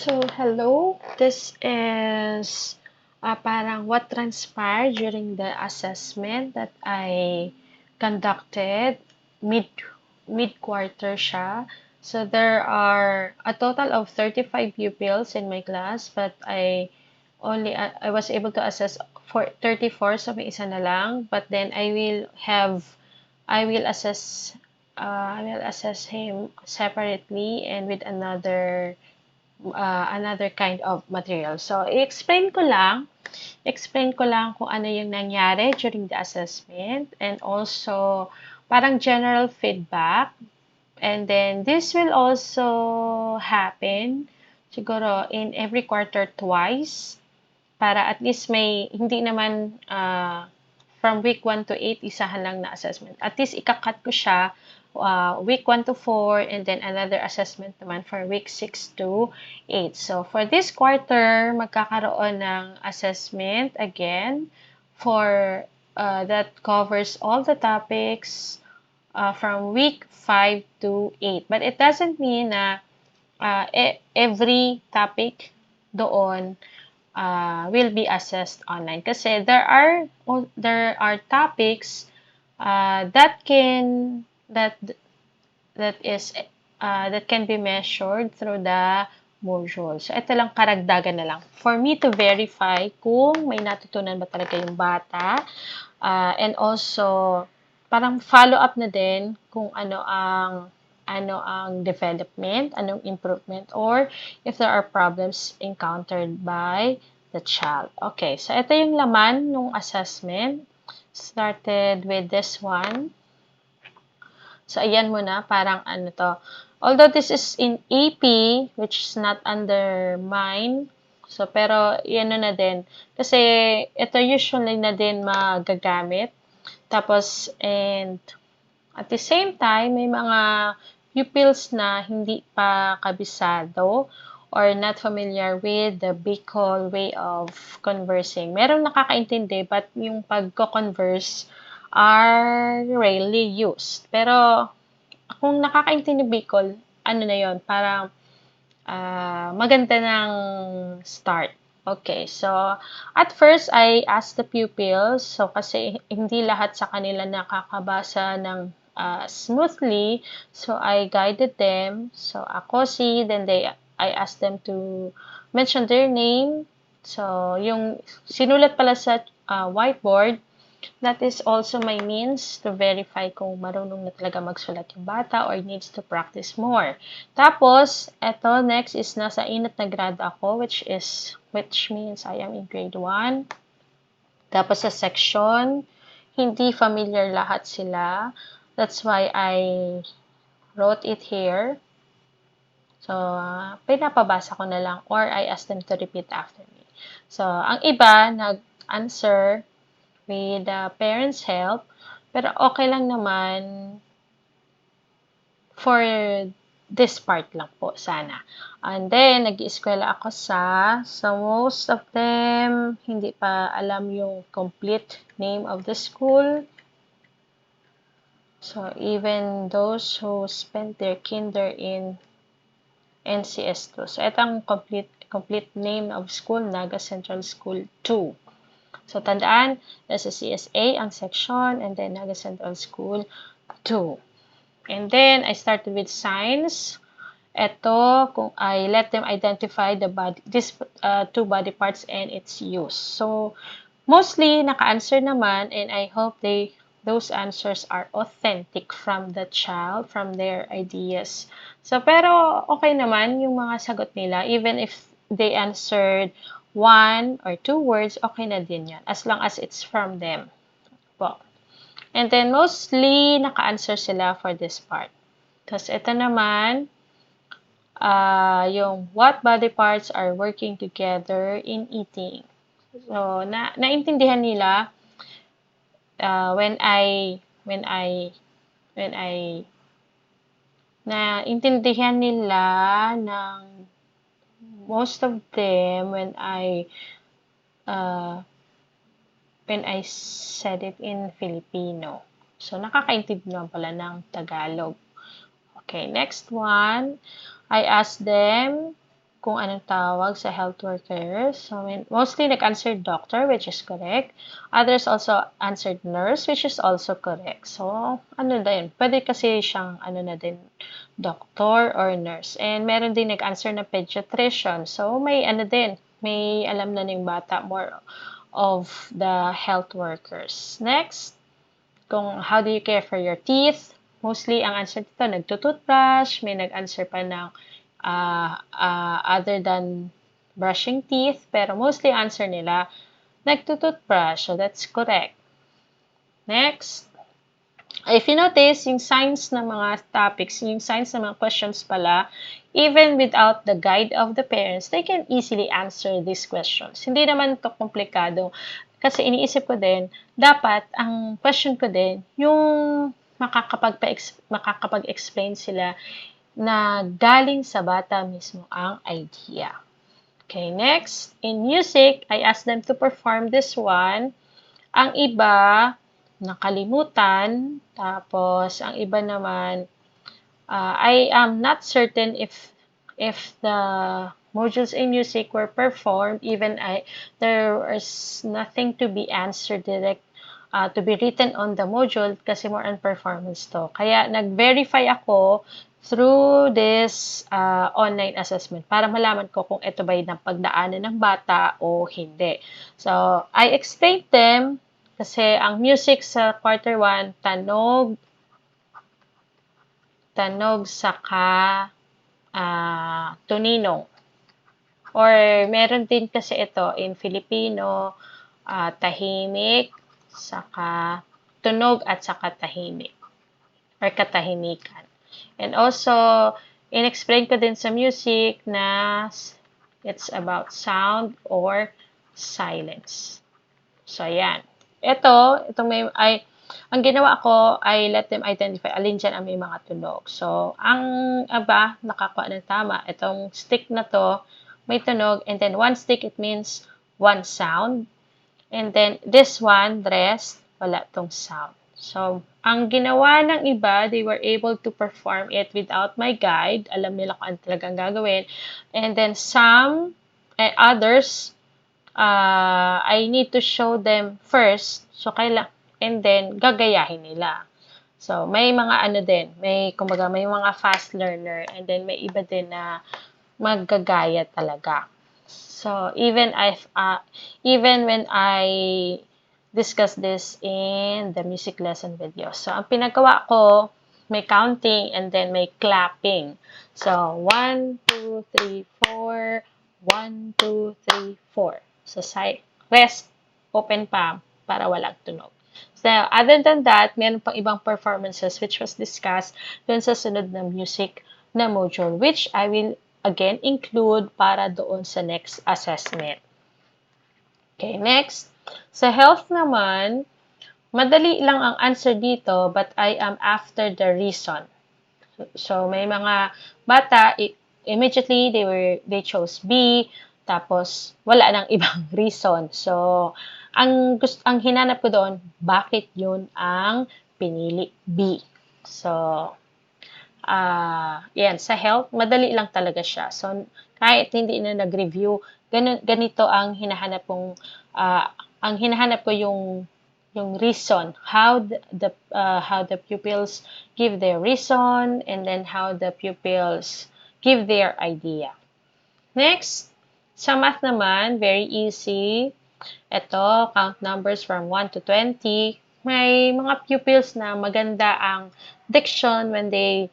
So, hello. This is parang what transpired during the assessment that I conducted mid mid-quarter siya. So, there are a total of 35 pupils in my class, but I was able to assess for 34, so may isa na lang. But then I will assess I will assess him separately and with another kind of material. So, explain ko lang kung ano yung nangyari during the assessment and also parang general feedback. And then, this will also happen siguro in every quarter twice para at least may hindi naman from week 1 to 8 isahan lang na assessment. At least ikakat ko siya week 1 to 4 and then another assessment naman for week 6 to 8. So for this quarter, magkakaroon ng assessment again for that covers all the topics from week 5 to 8. But it doesn't mean na every topic doon will be assessed online kasi there are topics that that can be measured through the module. So ito lang karagdagan na lang for me to verify kung may natutunan ba talaga yung bata and also parang follow up na din kung ano ang development, anong improvement, or if there are problems encountered by the child. Okay, so ito yung laman ng assessment. Started with this one. So, ayan muna, parang ano to. Although this is in AP, which is not under mine, so, pero, yan na din. Kasi, ito usually na din magagamit. Tapos, and at the same time, may mga pupils na hindi pa kabisado or not familiar with the Bicol way of conversing. Merong nakakaintindi, but yung pagko-converse are rarely used. Pero, kung nakakaintindi Bicol, ano na yon parang maganda ng start. Okay, so at first I asked the pupils, so kasi hindi lahat sa kanila nakakabasa ng smoothly, so I guided them. So ako then I asked them to mention their name. So yung sinulat pala sa whiteboard, that is also my means to verify kung marunong na talaga magsulat yung bata or needs to practice more. Tapos, eto next is nasa inat na grade ako, which means I am in grade 1. Tapos sa section, hindi familiar lahat sila. That's why I wrote it here. So, pinapabasa ko na lang or I ask them to repeat after me. So, ang iba nag-answer with the parents' help. Pero okay lang naman for this part lang po, sana. And then, nag-eskwela ako so most of them, hindi pa alam yung complete name of the school. So, even those who spent their kinder in NCS2. So, ito ang complete name of school, Naga Central School 2. So, tandaan, nasa CSA ang section, and then Naga Central School 2. And then, I started with science. Ito, kung I let them identify these two body parts and its use. So, mostly, naka-answer naman, and I hope those answers are authentic from the child, from their ideas. So, pero okay naman yung mga sagot nila, even if they answered 1 or 2 words, okay na din yan, as long as it's from them. Po. And then, mostly, naka-answer sila for this part. Tapos, ito naman, yung what body parts are working together in eating. So, naintindihan nila when I naintindihan nila ng most of them when I said it in Filipino. So, nakakaintindi naman pala ng Tagalog. Okay, next one. I asked them kung anong tawag sa health workers. So, mostly nag-answer doctor, which is correct. Others also answered nurse, which is also correct. So, ano din, pwede kasi siyang ano na din, doctor or nurse. And meron din nag-answer na pediatrician. So, may ano din, may alam na ng bata more of the health workers. Next, kung how do you care for your teeth? Mostly, ang answer dito, nagtutoothbrush. May nag-answer pa ng other than brushing teeth. Pero mostly, answer nila, nagtutoothbrush. So, that's correct. Next. If you notice, yung signs ng mga topics, yung signs ng mga questions pala, even without the guide of the parents, they can easily answer these questions. Hindi naman to komplikado. Kasi iniisip ko din, dapat, ang question ko din, yung makakapag-explain sila na galing sa bata mismo ang idea. Okay, next. In music, I asked them to perform this one. Ang iba, nakalimutan. Tapos, ang iba naman, I am not certain if the modules in music were performed, even there was nothing to be answered direct, to be written on the module kasi more on performance to. Kaya nag-verify ako through this online assessment para malaman ko kung ito ba yung pagdaanan ng bata o hindi. So, I explained them kasi ang music sa quarter 1, tanog saka tuninong. Or meron din kasi ito in Filipino, tahimik, saka tunog at saka tahimik. Or katahimikan. And also, in-explain ko din sa music na it's about sound or silence. So, ayan. Itong ang ginawa ko ay let them identify alin dyan ang may mga tunog. So, ang aba, nakakuha ng tama. Itong stick na to, may tunog. And then, one stick, it means one sound. And then, this one, rest, wala tong sound. So, ang ginawa ng iba, they were able to perform it without my guide. Alam nila kung ano talagang gagawin. And then, others, I need to show them first. So, and then, gagayahin nila. So, may mga ano din, kumbaga, may mga fast learner, and then may iba din na maggagaya talaga. So, even when I discuss this in the music lesson video. So, ang pinagawa ko, may counting and then may clapping. So, 1, 2, 3, 4, 1, 2, 3, 4. So, rest, open palm, para walang tunog. So, other than that, meron pang ibang performances which was discussed dun sa sunod na music na module, which I will again include para doon sa next assessment. Okay, next. Sa health naman, madali lang ang answer dito, but I am after the reason. So, may mga bata, immediately they chose B, tapos wala nang ibang reason. So, ang hinanap ko doon, bakit yun ang pinili B. So, yan, sa health, madali lang talaga siya. So, kahit hindi na nag-review, ganito ang hinahanap kong, ang hinahanap ko yung reason, how the pupils give their reason, and then how the pupils give their idea. Next, sa math naman, very easy. Ito, count numbers from 1 to 20. May mga pupils na maganda ang diction when they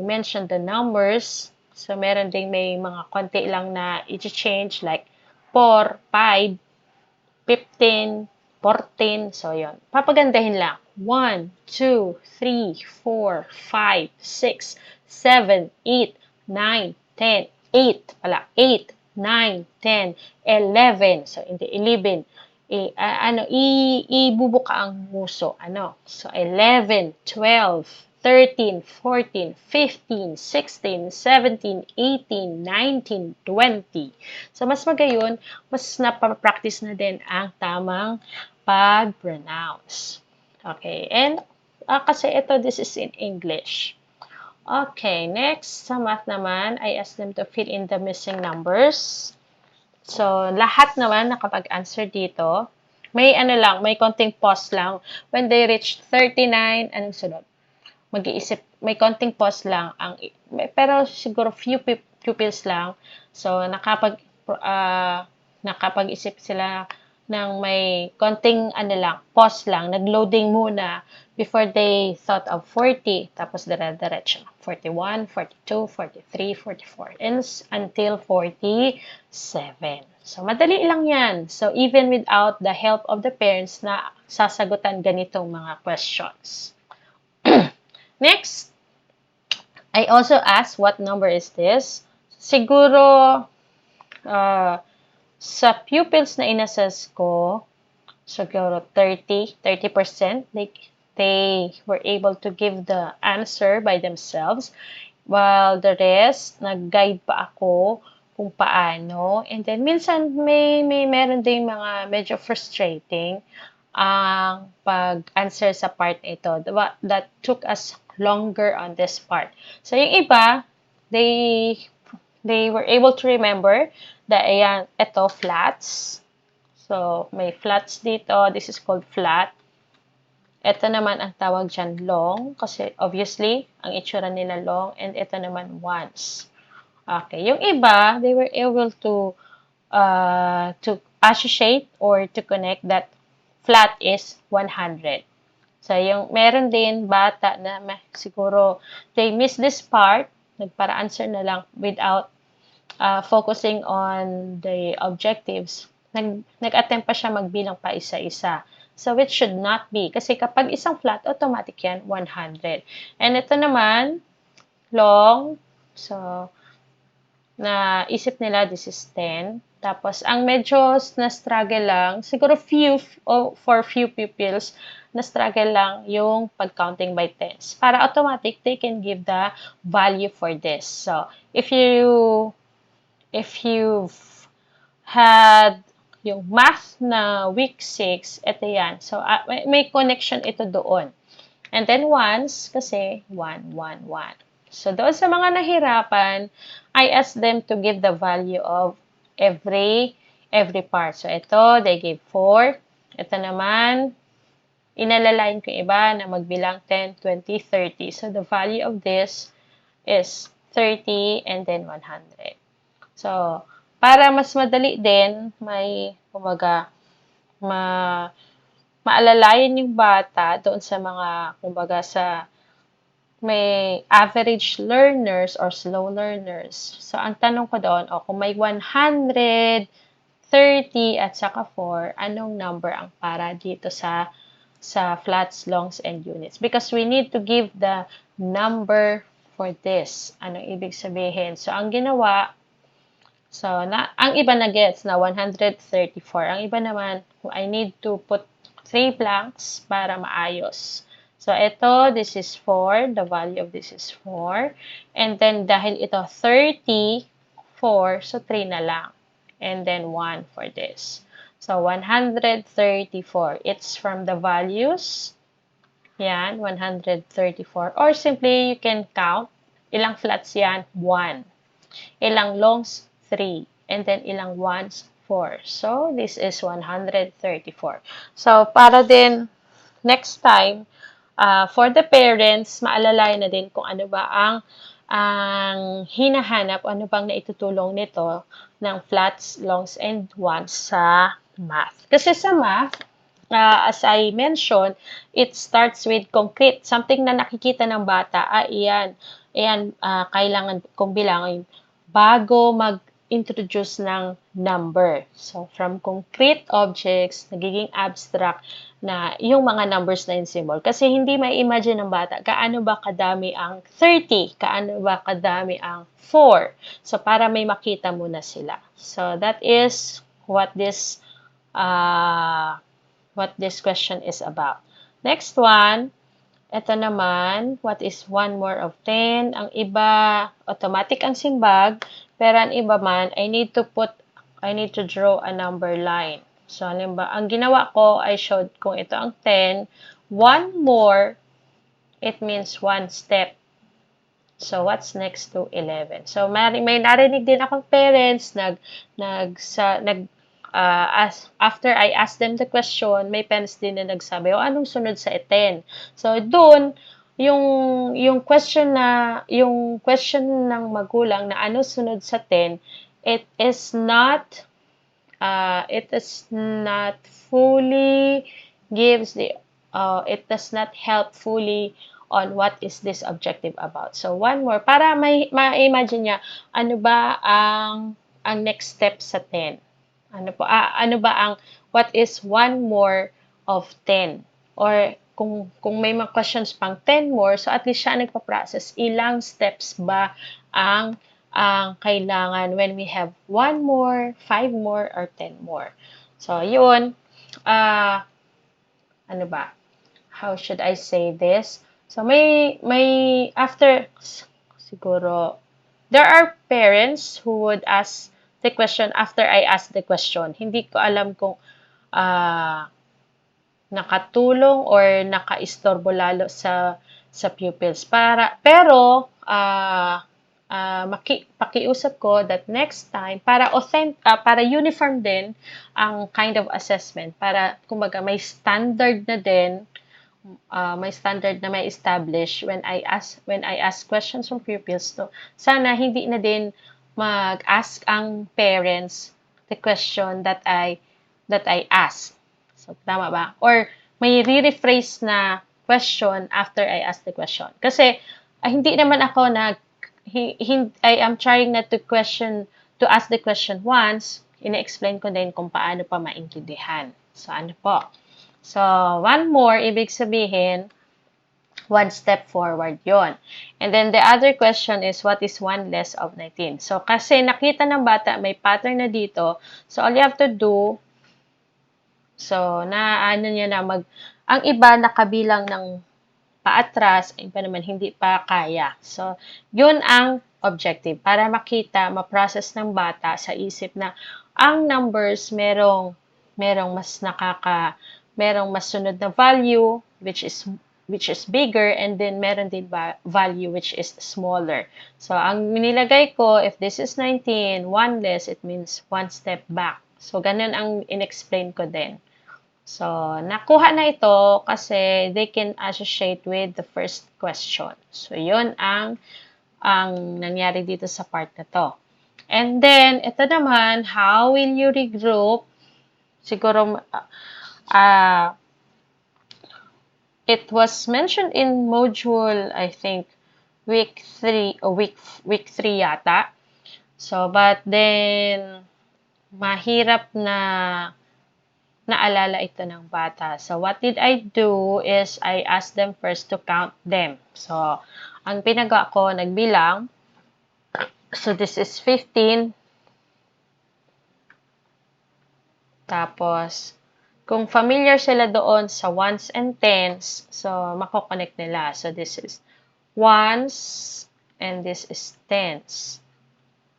mention the numbers. So, meron ding may mga konti lang na i-change like 4, 5, 15, 14. So, yun. Papagandahin lang. 1, 2, 3, 4, 5, 6, 7, 8, 9, 10, 8 pala. 8, 9, 10, 11. So, hindi 11. Ibubuka ang muso. So, 11, 12, 13, 14, 15, 16, 17, 18, 19, 20. So, mas magayon, mas napapractice na din ang tamang pag-pronounce. Okay, and kasi this is in English. Okay, next sa math naman, I asked them to fill in the missing numbers. So, lahat naman nakapag-answer dito. May ano lang, may konting pause lang. When they reach 39, anong sunod? Mag-iisip, may konting pause lang. Pero siguro few pupils lang. So, uh, nakapag-isip sila ng may konting ano lang, pause lang, nag-loading muna before they thought of 40, tapos dire-diretso. 41, 42, 43, 44, and until 47. So, madali lang yan. So, even without the help of the parents na sasagutan ganitong mga questions. Next, I also asked what number is this. Siguro, uh, sa pupils na inassess ko, siguro 30%, they were able to give the answer by themselves, while the rest, nag-guide pa ako kung paano. And then, minsan, meron din mga medyo frustrating ang pag-answer sa part ito. That took us longer on this part. So, yung iba, they were able to remember that, ayan, ito, flats. So, may flats dito. This is called flat. Ito naman ang tawag dyan long. Kasi, obviously, ang itsura nila long. And ito naman ones. Okay. Yung iba, they were able to associate or to connect that flat is 100. So, yung meron din bata na siguro they miss this part, nagpara-answer na lang without focusing on the objectives. Nag-attempt pa siya magbilang pa isa-isa. So, it should not be. Kasi kapag isang flat, automatic yan, 100. And ito naman, long. So, na isip nila, this is 10. Tapos, ang medyo na-struggle lang, siguro for few pupils, na-struggle lang yung pag-counting by tens. Para automatic, they can give the value for this. So, if you've had yung math na week 6, ito yan. So, may connection ito doon. And then once, kasi 1, 1, 1. So, doon sa mga nahirapan, I asked them to give the value of every part. So, ito, they gave 4. Ito naman, inalalayan ko iba na magbilang 10, 20, 30. So, the value of this is 30 and then 100. So, para mas madali din, may, kumbaga, maalalayan yung bata doon sa mga, kumbaga, sa may average learners or slow learners. So, ang tanong ko doon, kung may 130 at saka 4, anong number ang para dito sa flats, longs, and units? Because we need to give the number for this. Anong ibig sabihin? So, ang ginawa, ang iba na gets na 134. Ang iba naman, I need to put 3 blanks para maayos. So, ito, this is 4. The value of this is 4. And then, dahil ito 34, so 3 na lang. And then, 1 for this. So, 134. It's from the values. Yan, 134. Or simply, you can count. Ilang flats yan? 1. Ilang longs? 3. And then, ilang ones? 4. So, this is 134. So, para din, next time, for the parents, maalalayan na din kung ano ba ang hinahanap, ano bang naitutulong nito ng flats, longs, and ones sa math. Kasi sa math, as I mentioned, it starts with concrete. Something na nakikita ng bata, kailangan kong bilangin bago mag-introduce ng number. So, from concrete objects, nagiging abstract na yung mga numbers na yung symbol. Kasi hindi mai-imagine ng bata, kaano ba kadami ang 30? Kaano ba kadami ang 4? So, para may makita muna sila. So, that is what this question is about. Next one, ito naman, what is 1 more of 10? Ang iba, automatic ang simbag, pero ang iba man, I need to draw a number line. So, halimbawa, ang ginawa ko, I showed kung ito ang 10, 1 more, it means 1 step. So, what's next to 11? So, may narinig din akong parents after I asked them the question, may parents din na nagsabi, anong sunod sa 10? So, doon, yung question ng magulang na ano sunod sa 10, it is not fully gives the it does not help fully on what is this objective about. So one more para ma-imagine niya ano ba ang next step sa 10. Ano ba ang what is one more of 10, or kung may mga questions pang 10 more, so at least siya nagpa-process ilang steps ba ang kailangan when we have 1 more, 5 more, or 10 more. So, yun. Ano ba? How should I say this? So, after, siguro, there are parents who would ask the question after I ask the question. Hindi ko alam kung nakatulong or nakaistorbo lalo sa pupils. Pero pakiusap ko that next time para uniform din ang kind of assessment, para kumbaga may standard na din, may standard na may establish when I ask questions from pupils. So sana hindi na din mag-ask ang parents the question that I ask. So tama ba? Or may re-rephrase na question after I ask the question. Kasi hindi naman ako I am trying not to ask the question once, ina-explain ko din kung paano pa maintindihan. So, ano po? So, one more, ibig sabihin, one step forward yon. And then, the other question is, what is 1 less of 19? So, kasi nakita ng bata, may pattern na dito. So, all you have to do, ang iba nakabilang ng paatras, iba naman hindi pa kaya. So, yun ang objective. Para makita, ma-process ng bata sa isip na ang numbers merong mas sunod na value which is bigger, and then meron din value which is smaller. So, ang nilagay ko, if this is 19, 1 less, it means 1 step back. So, ganun ang in-explain ko din. So, nakuha na ito kasi they can associate with the first question. So, yun ang nangyari dito sa part na to. And then, ito naman, how will you regroup? Siguro, it was mentioned in module, I think, week 3 or week 3 yata. So, but then, mahirap na naalala ito ng bata. So, what did I do is I asked them first to count them. So, ang pinagawa ko, nagbilang. So, this is 15. Tapos, kung familiar sila doon sa ones and tens, so, mako-connect nila. So, this is ones and this is tens.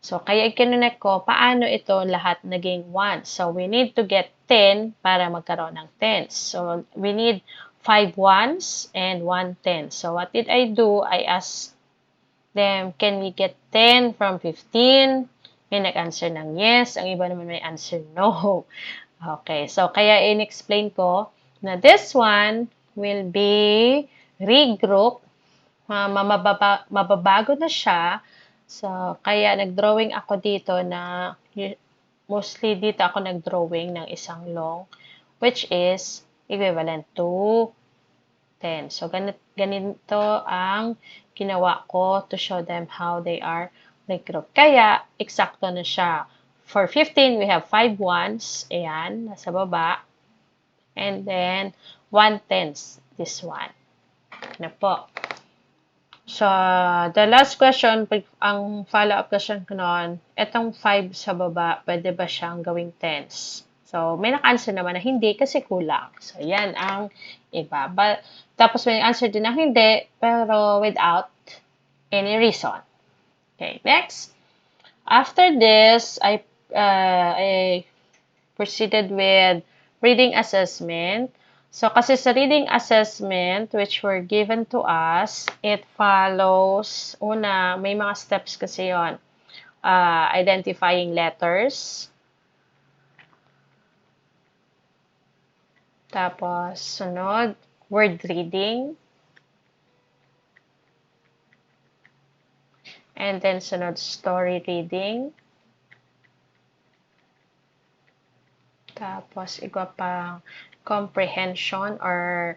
So, kaya i-connect ko, paano ito lahat naging 1. So, we need to get 10 para magkaroon ng tens. So, we need 5 ones and 1 ten. So, what did I do? I asked them, can we get 10 from 15? May nag-answer ng yes. Ang iba naman may answer no. Okay. So, kaya in-explain ko na this one will be regroup. Mababago na siya. So, kaya nag-drawing ako dito na, mostly dito ako nag-drawing ng isang long, which is equivalent to 10. So, ganito ang ginawa ko to show them how they are nag-group. Kaya, eksakto na siya. For 15, we have 5 ones. Ayan, nasa baba. And then, 1 tens, this one. Na po. So, the last question, ang follow-up question ko noon, etong 5 sa baba, pwede ba siyang gawing tens? So, may naka-answer naman na hindi kasi kulang. So, yan ang iba. Tapos, may answer din na hindi, pero without any reason. Okay, next. After this, I proceeded with reading assessment. So, kasi sa reading assessment, which were given to us, it follows, una, may mga steps kasi yon. Identifying letters. Tapos, sunod, word reading. And then, sunod, story reading. Tapos, iba pang comprehension or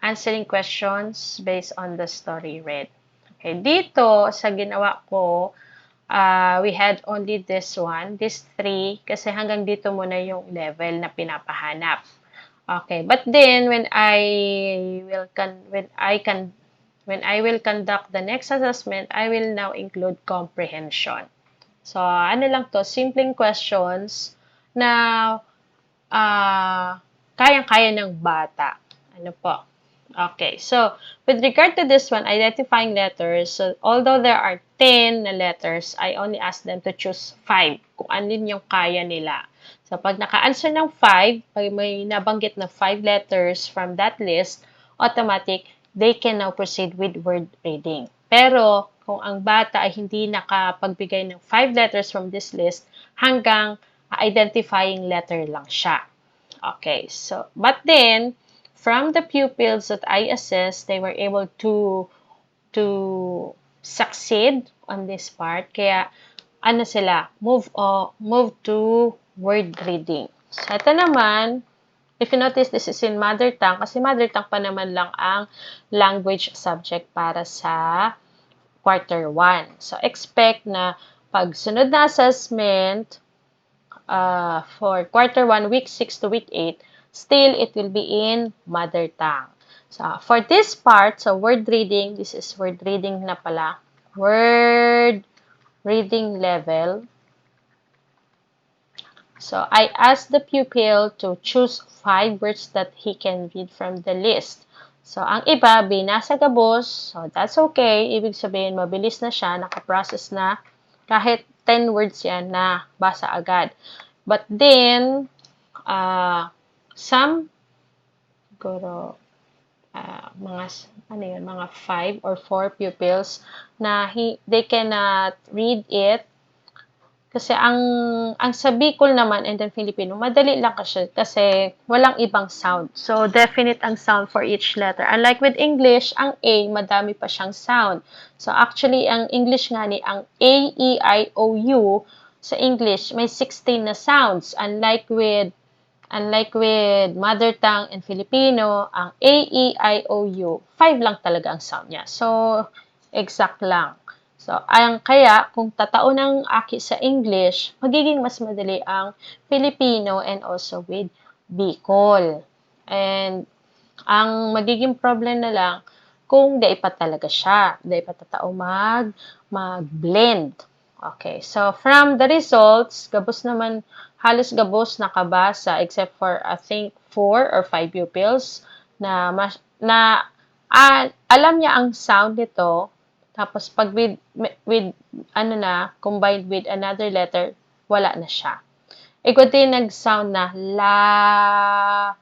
answering questions based on the story read. Okay, dito, sa ginawa ko, we had only this one, this three, kasi hanggang dito muna yung level na pinapahanap. Okay, but then when I will conduct the next assessment, I will now include comprehension. So, ano lang to, simpleng questions na kayang-kaya ng bata. Ano po? Okay, so with regard to this one, identifying letters, so although there are 10 na letters, I only ask them to choose 5 kung ano yung kaya nila. So pag naka-answer ng 5, pag may nabanggit na 5 letters from that list, automatic, they can now proceed with word reading. Pero kung ang bata ay hindi nakapagbigay ng 5 letters from this list, hanggang identifying letter lang siya. Okay, so, but then, from the pupils that I assessed, they were able to succeed on this part. Kaya, ano sila, move to word reading. So, ito naman, if you notice, this is in mother tongue, kasi mother tongue pa naman lang ang language subject para sa quarter 1. So, expect na pag sunod na assessment, for quarter 1, week 6 to week 8, still it will be in mother tongue. So, for this part, so word reading, this is word reading na pala. Word reading level. So, I asked the pupil to choose 5 words that he can read from the list. So, ang iba, binasa gabos. So, that's okay. Ibig sabihin, mabilis na siya, nakaprocess na. Kahit 10 words yan na basa agad. But then, some, siguro, mga 5 or 4 pupils na they cannot read it. Kasi ang sa Bicol naman and then Filipino, madali lang kasi walang ibang sound. So, definite ang sound for each letter. Unlike with English, ang A, madami pa siyang sound. So, actually, ang English nga ni, ang A, E, I, O, U, sa English, may 16 na sounds. Unlike with mother tongue and Filipino, ang A, E, I, O, U, 5 lang talaga ang sound niya. So, exact lang. So, kaya, kung tatao ng aki sa English, magiging mas madali ang Filipino and also with Bicol. And, ang magiging problem na lang, kung di pa talaga siya, di pa tatao mag-blend. Okay, so from the results, gabos naman, halos gabos nakabasa except for, I think, 4 or 5 pupils na alam niya ang sound nito. Tapos, pag with combined with another letter, wala na siya. Ikaw din nag-sound na la,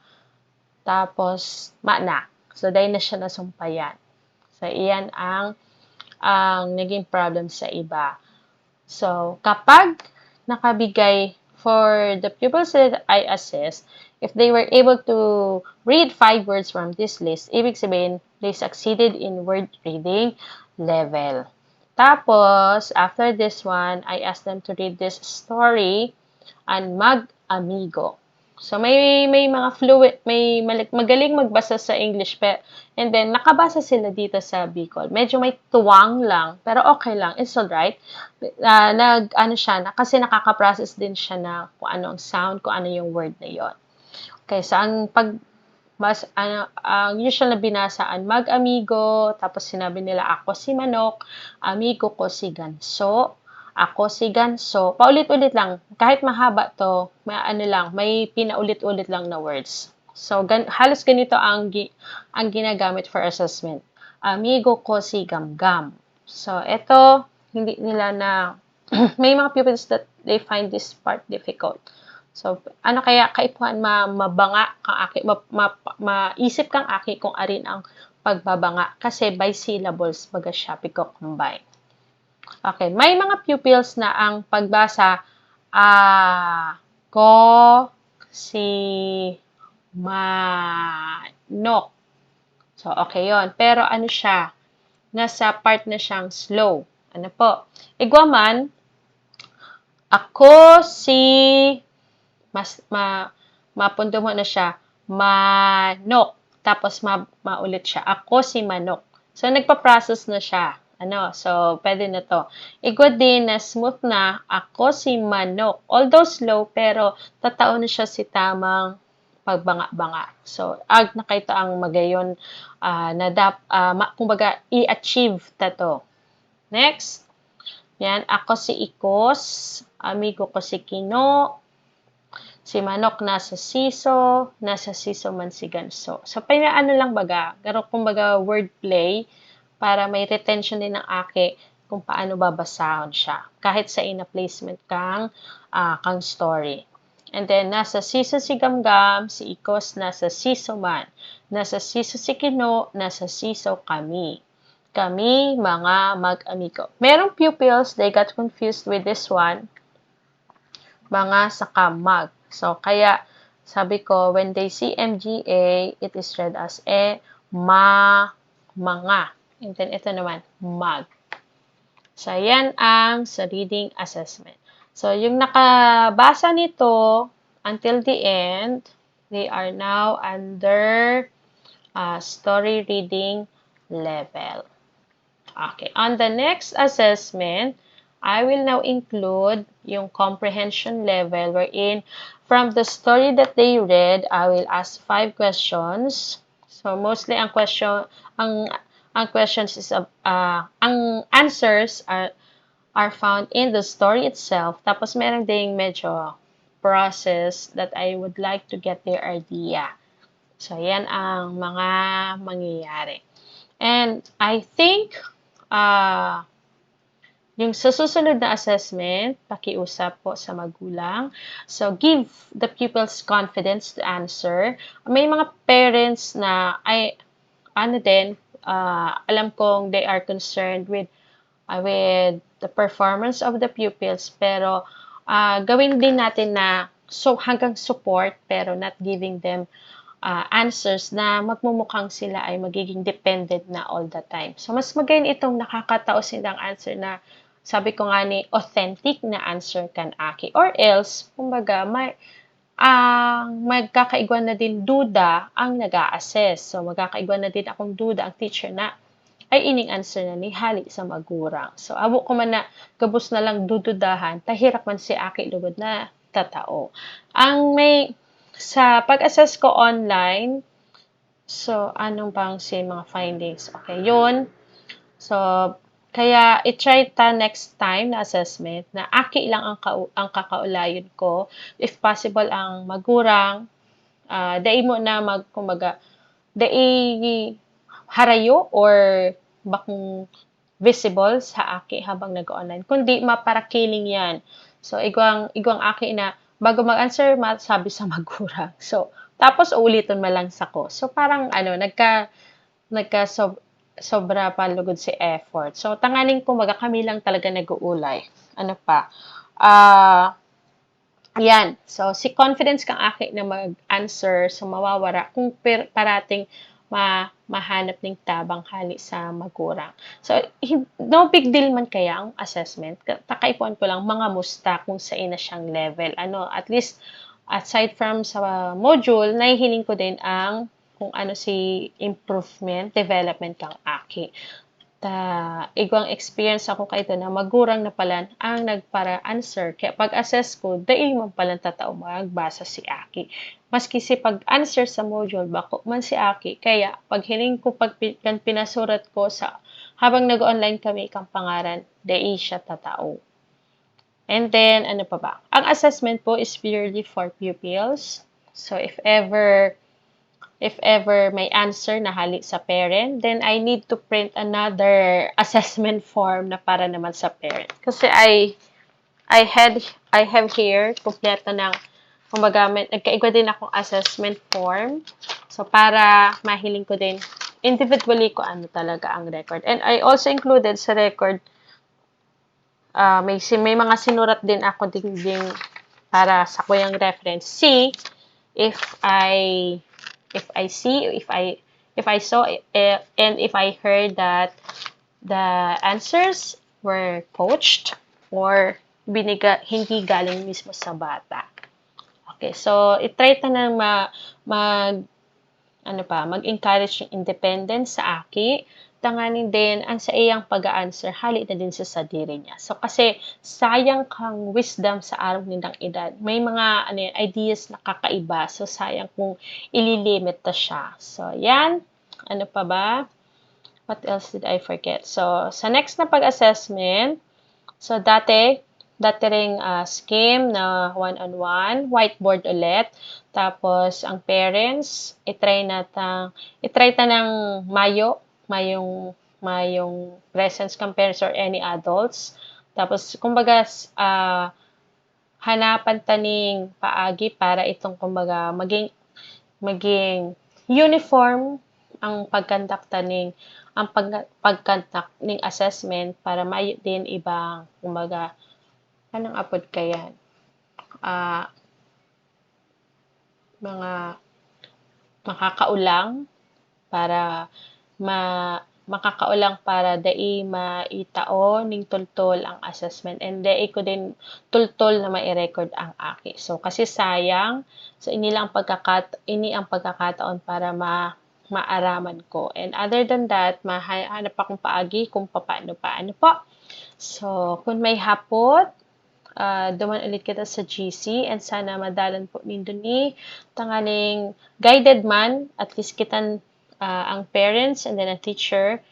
tapos ma na. So, dahil na siya nasumpayan. So, iyan ang naging problem sa iba. So, kapag nakabigay for the pupils that I assessed, if they were able to read 5 words from this list, ibig sabihin, they succeeded in word reading level. Tapos, after this one, I asked them to read this story and mag-amigo. So, may mga may magaling magbasa sa English, and then, nakabasa sila dito sa Bicol. Medyo may tuwang lang, pero okay lang, it's alright. Kasi nakaka-process din siya na kung ano ang sound, kung ano yung word na yon. Okay, so, ang usual na binasaan, mag-amigo, tapos sinabi nila, ako si manok, amigo ko si ganso, ako si ganso. Paulit-ulit lang. Kahit mahaba to, may pinaulit-ulit lang na words. So, halos ganito ang ginagamit for assessment. Amigo ko si gamgam. So, ito, hindi nila na, may mga pupils that they find this part difficult. So, ano kaya kaipuhan mabanga kang aki, maisip kang aki kung arin ang pagbabanga kasi by syllables baga siya combine. Okay, may mga pupils na ang pagbasa ko si manok. So, okay yon. Pero ano siya? Nasa part na siyang slow. Ano po? Igwaman, ako si mapundo mo na siya, manok. Tapos maulit siya, ako si manok. So, nagpa-process na siya. Ano, so, pwede na to. Igwa din na smooth na, ako si manok. Although slow, pero tatao na siya si tamang pagbanga-banga. So, ag na kayo ang magayon kumbaga, i-achieve ta to. Next. Yan, ako si Ikos, amigo ko si Kino, si Manok nasa siso man si Ganso. So, ano lang baga, garo kumbaga wordplay para may retention din ng aki kung paano babasahon siya. Kahit sa ina-placement kang story. And then, nasa siso si Gamgam, si Ikos nasa siso man. Nasa siso si Kino, nasa siso kami. Kami, mga mag-amigo. Merong pupils, they got confused with this one. Mga saka mag. So, kaya, sabi ko, when they see MGA, it is read as mga. And then, ito naman, mag. So, yan ang sa reading assessment. So, yung nakabasa nito, until the end, they are now under story reading level. Okay, on the next assessment, I will now include yung comprehension level wherein from the story that they read, I will ask 5 questions. So mostly ang questions is ang answers are found in the story itself. Tapos meron ding medyo process that I would like to get their idea. So yan ang mga mangyayari. And I think yung sa susunod na assessment, pakiusap po sa magulang. So, give the pupils confidence to answer. May mga parents na alam kong they are concerned with the performance of the pupils, pero gawin din natin na hanggang support, pero not giving them answers na magmumukhang sila ay magiging dependent na all the time. So, mas magayon itong nakakatao silang answer na sabi ko nga ni, authentic na answer kan aki. Or else, kumbaga, magkakaigwan na din duda ang nag-a-assess. So, magkakaigwan na din akong duda ang teacher na ay ining answer na ni hali sa magurang. So, abo ko man na gabos na lang dududahan, tahirap man si aki lugod na tatao. Sa pag-assess ko online, so, anong bang mga findings? Okay, yun. So, kaya i-try ta next time na assessment na aki lang ang kakaulayon ko. If possible, ang magurang, dai mo na kumbaga, dai harayo or bakong visible sa aki habang nag-online. Kundi maparakiling yan. So, igwang aki na bago mag-answer, sabi sa magurang. So, tapos ulitin mo lang sa ko. So, parang sobra palugod si effort. So, tanganing kumaga kami lang talaga nag-uulay. Ano pa? Yan. So, si confidence kang aki na mag-answer, so mawawara kung parating mahanap ng tabang hali sa magurang. So, no big deal man kaya ang assessment. Takaipuan ko lang mga musta kung sa ina siyang level. At least, aside from sa module, nahihiling ko din ang kung ano si improvement, development kang aki. Igwang experience ako kay ito na magurang na pala ang nagpara-answer. Kaya pag-assess ko, dahil mo pala tatao magbasa si aki. Maski si pag-answer sa module, bako man si aki. Kaya pag hiling ko, pinasurat ko habang nag-online kami kang pangaran, dahil siya tatao. And then, ano pa ba? Ang assessment po is purely for pupils. So, if ever may answer na hali sa parent, then I need to print another assessment form na para naman sa parent. Kasi I have here, kompleto ng kumbaga, nagkaiba din akong assessment form. So, para mahiling ko din individually ko ano talaga ang record. And I also included sa record, may mga sinurat din ako ding para sa kuyang reference. See if I see, if I saw, and if I heard that the answers were coached or hindi galing mismo sa bata. Okay, so i-try ta na mag-encourage yung independence sa aki. Tanganin din ang sa iyang pag-answer hali na din sa sadiri niya. So kasi sayang kang wisdom sa araw nilang edad. May mga ideas na kakaiba. So sayang kung ililimit ta siya. So yan. Ano pa ba? What else did I forget? So sa next na pag-assessment, so dati ring scheme na one-on-one, whiteboard ulit. Tapos, ang parents, itry ta ng mayong presence kang parents or any adults. Tapos, kumbaga, hanapan taning paagi para itong, kumbaga, maging uniform ang pagkandak ning assessment para may din ibang, kumbaga, anong apod kaya? Mga makakaulang para makakaulang para dai maitao ning tultol ang assessment and dai ko din tultol na mai-record ang aki. So kasi sayang, so ini ang pagkakataon para maaraman ko. And other than that, mahanap akong paagi kung paano po. So kung may hapot, duman ulit kita sa GC and sana madalan po nindo ni tanganing guided man at least kitan ang parents and then a teacher,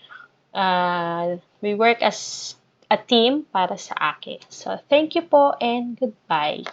we work as a team para sa akin. So thank you po and goodbye.